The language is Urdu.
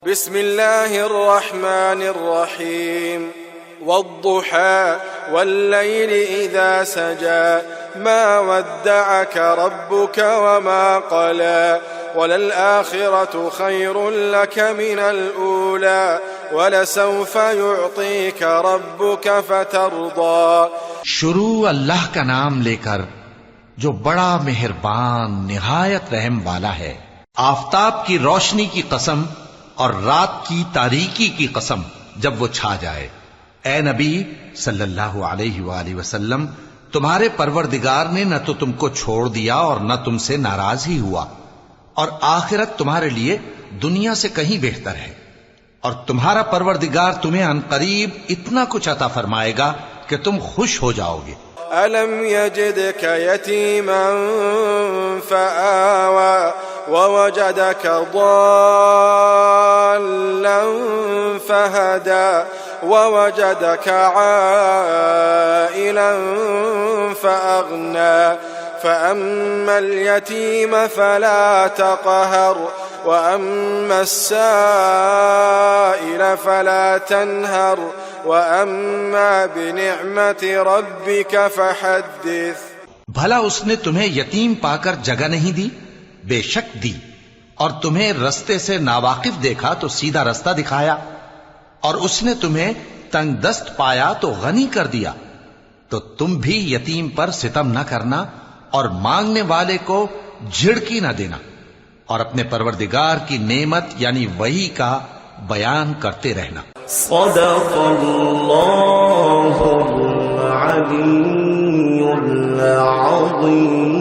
بسم الله الرحمن الرحيم والضحى والليل إذا سجى ما ودعك ربك وما قلى وللآخرة خير لك من الأولى ولسوف يعطيك ربك فترضى. شروع اللہ کا نام لے کر جو بڑا مہربان نہایت رحم والا ہے. آفتاب کی روشنی کی قسم اور رات کی تاریکی کی قسم جب وہ چھا جائے. اے نبی صلی اللہ علیہ وآلہ وسلم، تمہارے پروردگار نے نہ تو تم کو چھوڑ دیا اور نہ تم سے ناراض ہی ہوا، اور آخرت تمہارے لیے دنیا سے کہیں بہتر ہے، اور تمہارا پروردگار تمہیں عن قریب اتنا کچھ عطا فرمائے گا کہ تم خوش ہو جاؤ گے. ألم يجدك يتيما فآوى ووجدك ضالا فهدى ووجدك عائلا فأغنى فأما اليتيم فلا تقهر وأما السائل فلا تنهر وَأَمَّا بِنِعْمَةِ رَبِّكَ فَحَدِّثْ. بھلا اس نے تمہیں یتیم پا کر جگہ نہیں دی؟ بے شک دی. اور تمہیں رستے سے ناواقف دیکھا تو سیدھا رستہ دکھایا، اور اس نے تمہیں تنگ دست پایا تو غنی کر دیا. تو تم بھی یتیم پر ستم نہ کرنا اور مانگنے والے کو جھڑکی نہ دینا، اور اپنے پروردگار کی نعمت یعنی وحی کا بیان کرتے رہنا. صدق اللہ العلی العظیم.